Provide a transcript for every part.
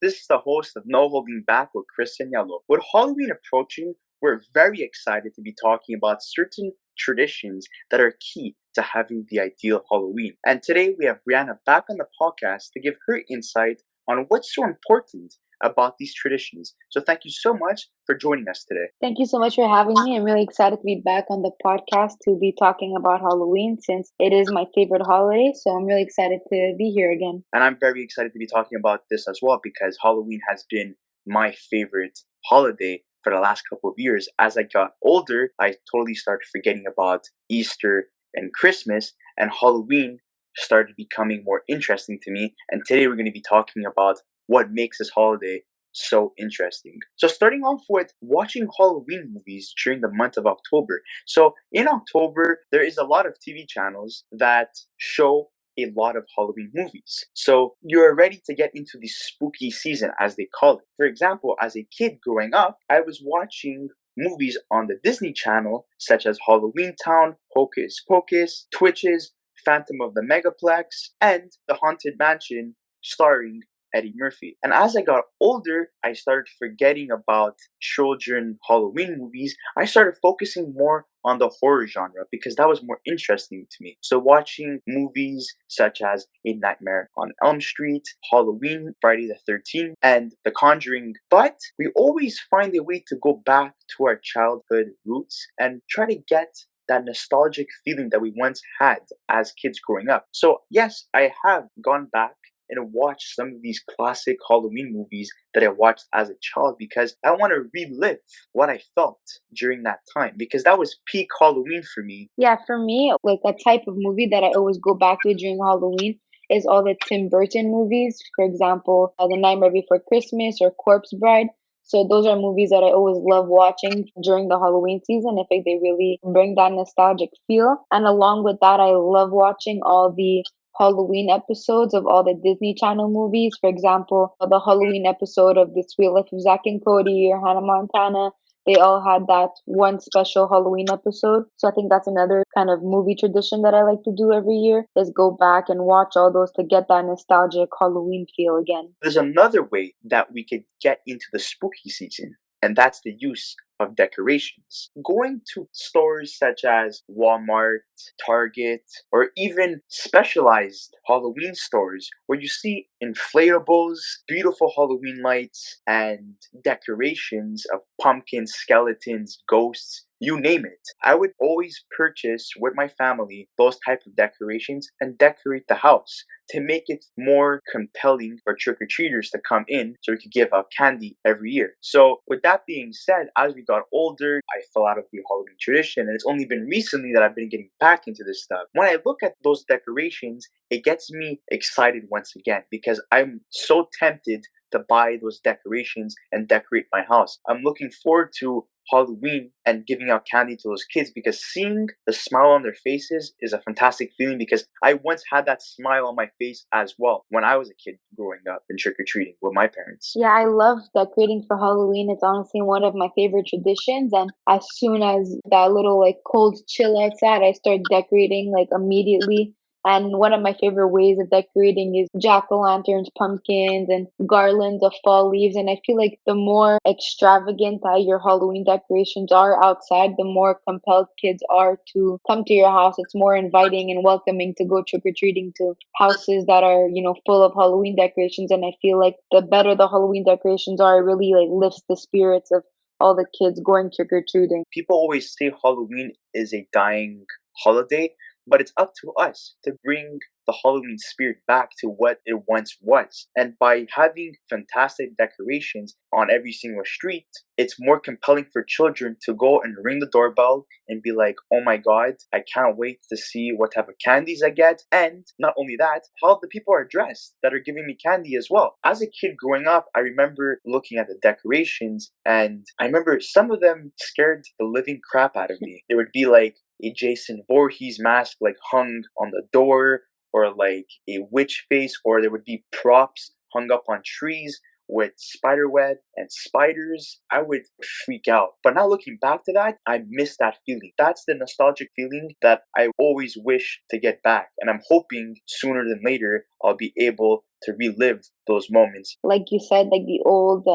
This is the host of No Holding Back with Chris and Yellow. With Halloween approaching, we're very excited to be talking about certain traditions that are key to having the ideal Halloween. And today we have Brianna back on the podcast to give her insight on what's so important about these traditions. So thank you so much for joining us today. Thank you so much for having me. I'm really excited to be back on the podcast to be talking about Halloween since it is my favorite holiday. So I'm really excited to be here again. And I'm very excited to be talking about this as well because Halloween has been my favorite holiday for the last couple of years. As I got older, I totally started forgetting about Easter and Christmas, and Halloween started becoming more interesting to me. And today we're going to be talking about what makes this holiday so interesting. So starting off with watching Halloween movies during the month of October. So in October, there is a lot of TV channels that show a lot of Halloween movies. So you're ready to get into the spooky season, as they call it. For example, as a kid growing up, I was watching movies on the Disney Channel, such as Halloween Town, Hocus Pocus, Twitches, Phantom of the Megaplex, and The Haunted Mansion, starring Eddie Murphy. And as I got older, I started forgetting about children Halloween movies. I started focusing more on the horror genre because that was more interesting to me. So watching movies such as A Nightmare on Elm Street, Halloween, Friday the 13th, and The Conjuring. But we always find a way to go back to our childhood roots and try to get that nostalgic feeling that we once had as kids growing up. So yes, I have gone back and watch some of these classic Halloween movies that I watched as a child because I want to relive what I felt during that time because that was peak Halloween for me. Yeah, for me, like a type of movie that I always go back to during Halloween is all the Tim Burton movies. For example, The Nightmare Before Christmas or Corpse Bride. So those are movies that I always love watching during the Halloween season. I think they really bring that nostalgic feel. And along with that, I love watching all the Halloween episodes of all the Disney Channel movies. For example, the Halloween episode of The Sweet Life of Zack and Cody or Hannah Montana. They all had that one special Halloween episode. So I think that's another kind of movie tradition that I like to do every year is go back and watch all those to get that nostalgic Halloween feel again. There's another way that we could get into the spooky season, and that's the use of decorations. Going to stores such as Walmart, Target, or even specialized Halloween stores where you see inflatables, beautiful Halloween lights, and decorations of pumpkins, skeletons, ghosts, you name it. I would always purchase with my family those type of decorations and decorate the house to make it more compelling for trick-or-treaters to come in so we could give out candy every year. So with that being said, as we got older, I fell out of the Halloween tradition, and it's only been recently that I've been getting back into this stuff. When I look at those decorations, it gets me excited once again because I'm so tempted to buy those decorations and decorate my house. I'm looking forward to Halloween and giving out candy to those kids because seeing the smile on their faces is a fantastic feeling because I once had that smile on my face as well when I was a kid growing up and trick-or-treating with my parents. Yeah, I love decorating for Halloween. It's honestly one of my favorite traditions. And as soon as that little like cold chill outside, I start decorating like immediately. And one of my favorite ways of decorating is jack-o'-lanterns, pumpkins, and garlands of fall leaves. And I feel like the more extravagant your Halloween decorations are outside, the more compelled kids are to come to your house. It's more inviting and welcoming to go trick-or-treating to houses that are, full of Halloween decorations. And I feel like the better the Halloween decorations are, it really like lifts the spirits of all the kids going trick-or-treating. People always say Halloween is a dying holiday, but it's up to us to bring the Halloween spirit back to what it once was. And by having fantastic decorations on every single street, it's more compelling for children to go and ring the doorbell and be like, oh my god, I can't wait to see what type of candies I get. And not only that, how the people are dressed that are giving me candy as well. As a kid growing up, I remember looking at the decorations and I remember some of them scared the living crap out of me. There would be like a Jason Voorhees mask like hung on the door, or like a witch face, or there would be props hung up on trees with spider web and spiders. I would freak out. But now looking back to that, I miss that feeling. That's the nostalgic feeling that I always wish to get back. And I'm hoping sooner than later I'll be able to relive those moments. Like you said, like the old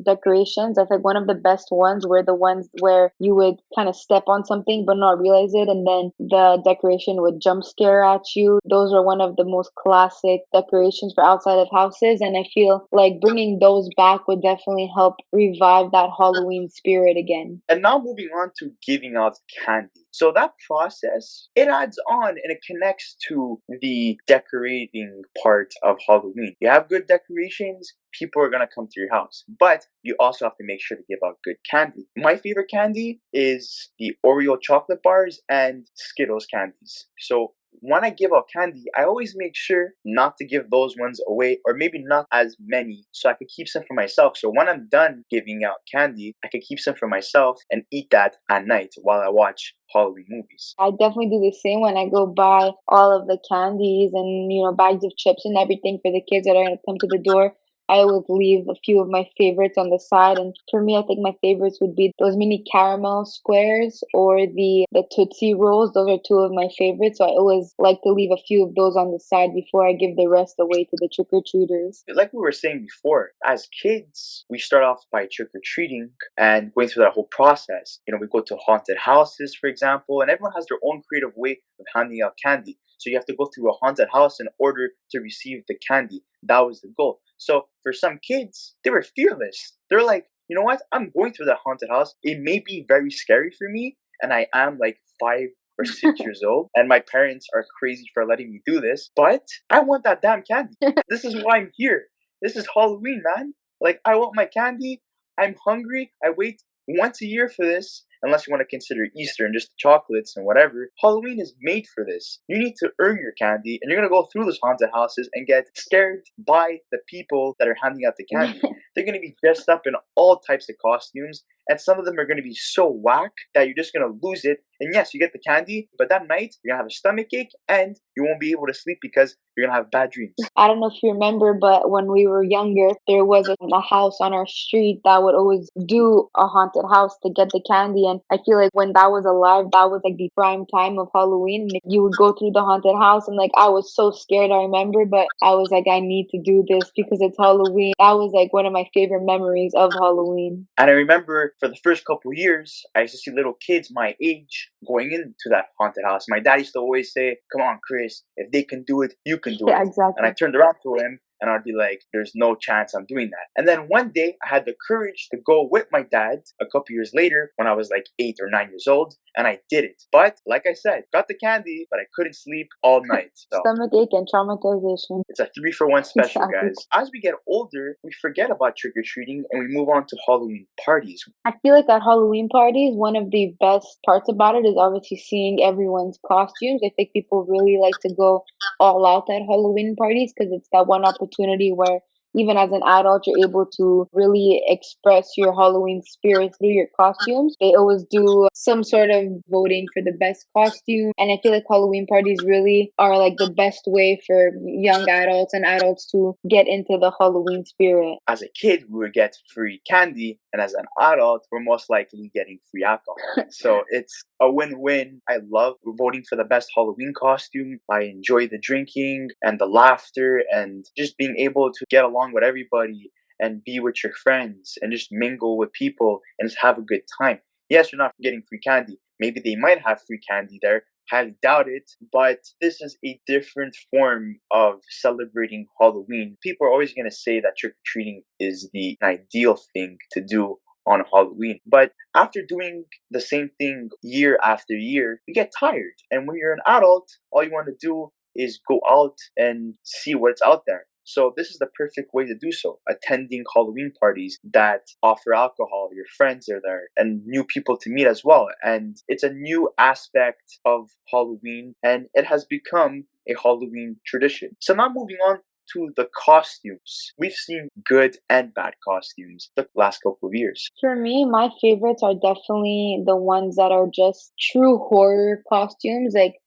decorations, I think one of the best ones were the ones where you would kind of step on something but not realize it, and then the decoration would jump scare at you. Those are one of the most classic decorations for outside of houses, and I feel like bringing those back would definitely help revive that Halloween spirit again. And now moving on to giving out candy. So that process, it adds on and it connects to the decorating part of Halloween. You have good decorations, people are gonna come to your house. But you also have to make sure to give out good candy. My favorite candy is the Oreo chocolate bars and Skittles candies. So when I give out candy, I always make sure not to give those ones away, or maybe not as many, so I could keep some for myself. So when I'm done giving out candy, I could keep some for myself and eat that at night while I watch Halloween movies. I definitely do the same when I go buy all of the candies and, bags of chips and everything for the kids that are going to come to the door. I always leave a few of my favorites on the side. And for me, I think my favorites would be those mini caramel squares or the Tootsie Rolls. Those are two of my favorites. So I always like to leave a few of those on the side before I give the rest away to the trick-or-treaters. Like we were saying before, as kids, we start off by trick or treating and going through that whole process. We go to haunted houses, for example, and everyone has their own creative way of handing out candy. So you have to go through a haunted house in order to receive the candy. That was the goal. So for some kids, they were fearless. They're like, you know what? I'm going through that haunted house. It may be very scary for me, and I am like 5 or 6 years old, and my parents are crazy for letting me do this, but I want that damn candy. This is why I'm here. This is Halloween, man. Like, I want my candy. I'm hungry. I wait once a year for this, unless you want to consider Easter and just the chocolates and whatever. Halloween is made for this. You need to earn your candy, and you're going to go through those haunted houses and get scared by the people that are handing out the candy. They're going to be dressed up in all types of costumes, and some of them are going to be so whack that you're just going to lose it. And yes, you get the candy, but that night you're going to have a stomach ache and you won't be able to sleep because you're going to have bad dreams. I don't know if you remember, but when we were younger, there was a house on our street that would always do a haunted house to get the candy. And I feel like when that was alive, that was like the prime time of Halloween. And you would go through the haunted house, and like I was so scared, I remember, but I was like, I need to do this because it's Halloween. That was like one of my favorite memories of Halloween. And I remember for the first couple of years, I used to see little kids my age going into that haunted house. My dad used to always say, "Come on, Chris, if they can do it, you can do it." Yeah, exactly. And I turned around to him and I'd be like, there's no chance I'm doing that. And then one day I had the courage to go with my dad a couple years later when I was like 8 or 9 years old, and I did it. But like I said, got the candy, but I couldn't sleep all night. So Stomach ache and traumatization. it's a 3-for-1 special, Exactly. guys. As we get older, we forget about trick or treating and we move on to Halloween parties. I feel like at Halloween parties, one of the best parts about it is obviously seeing everyone's costumes. I think people really like to go all out at Halloween parties because it's that one opportunity where even as an adult, you're able to really express your Halloween spirit through your costumes. They always do some sort of voting for the best costume. And I feel like Halloween parties really are like the best way for young adults and adults to get into the Halloween spirit. As a kid, we would get free candy, and as an adult, we're most likely getting free alcohol. So it's a win-win. I love voting for the best Halloween costume. I enjoy the drinking and the laughter and just being able to get along with everybody and be with your friends and just mingle with people and just have a good time. Yes, you're not getting free candy. Maybe they might have free candy there. Highly doubt it, but this is a different form of celebrating Halloween. People are always going to say that trick-or-treating is the ideal thing to do on Halloween. But after doing the same thing year after year, you get tired. And when you're an adult, all you want to do is go out and see what's out there. So this is the perfect way to do so, attending Halloween parties that offer alcohol, your friends are there, and new people to meet as well. And it's a new aspect of Halloween, and it has become a Halloween tradition. So now moving on to the costumes. We've seen good and bad costumes the last couple of years. For me, my favorites are definitely the ones that are just true horror costumes. Like,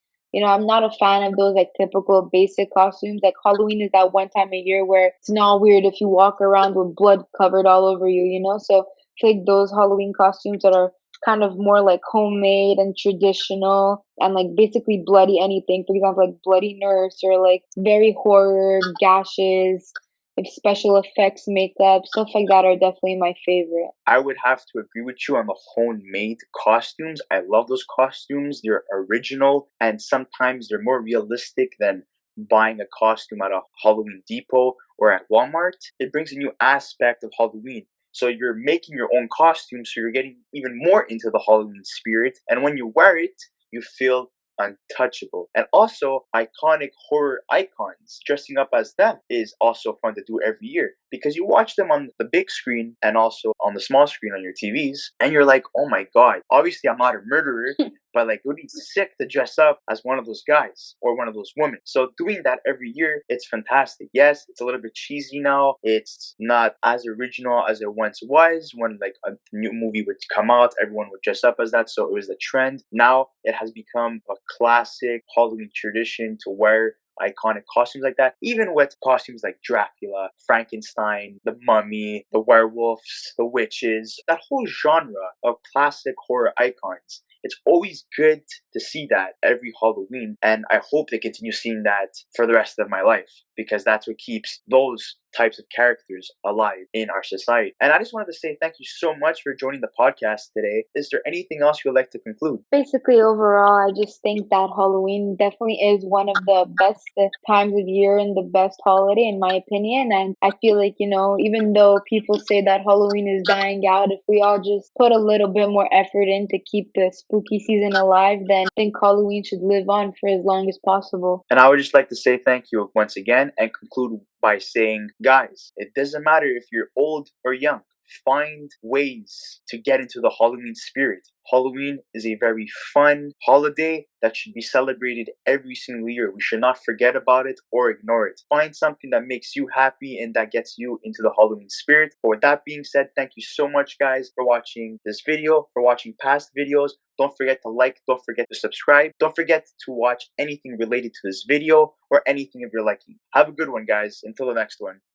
I'm not a fan of those like typical basic costumes. Like Halloween is that one time a year where it's not weird if you walk around with blood covered all over you, So I feel like those Halloween costumes that are kind of more like homemade and traditional and like basically bloody anything. For example, like Bloody Nurse or like very horror gashes, like special effects, makeup, stuff like that are definitely my favorite. I would have to agree with you on the homemade costumes. I love those costumes. They're original and sometimes they're more realistic than buying a costume at a Halloween Depot or at Walmart. It brings a new aspect of Halloween. So you're making your own costume, so you're getting even more into the Halloween spirit. And when you wear it, you feel untouchable. And also, iconic horror icons, dressing up as them is also fun to do every year because you watch them on the big screen and also on the small screen on your TVs, and you're like, oh my god, obviously I'm not a murderer. But like, it would be sick to dress up as one of those guys or one of those women. So doing that every year, it's fantastic. Yes, it's a little bit cheesy now. It's not as original as it once was when like a new movie would come out, everyone would dress up as that. So it was the trend. Now it has become a classic Halloween tradition to wear iconic costumes like that, even with costumes like Dracula, Frankenstein, the Mummy, the werewolves, the witches, that whole genre of classic horror icons. It's always good to see that every Halloween, and I hope they continue seeing that for the rest of my life because that's what keeps those types of characters alive in our society. And I just wanted to say thank you so much for joining the podcast today. Is there anything else you would like to conclude? Basically, overall, I just think that Halloween definitely is one of the best times of year and the best holiday, in my opinion. And I feel like, even though people say that Halloween is dying out, if we all just put a little bit more effort in to keep the spooky season alive, then I think Halloween should live on for as long as possible. And I would just like to say thank you once again and conclude by saying, guys, it doesn't matter if you're old or young. Find ways to get into the Halloween spirit. Halloween is a very fun holiday that should be celebrated every single year. We should not forget about it or ignore it. Find something that makes you happy and that gets you into the Halloween spirit. But with that being said, thank you so much, guys, for watching this video, for watching past videos. Don't forget to like, don't forget to subscribe. Don't forget to watch anything related to this video or anything of your liking. Have a good one, guys. Until the next one.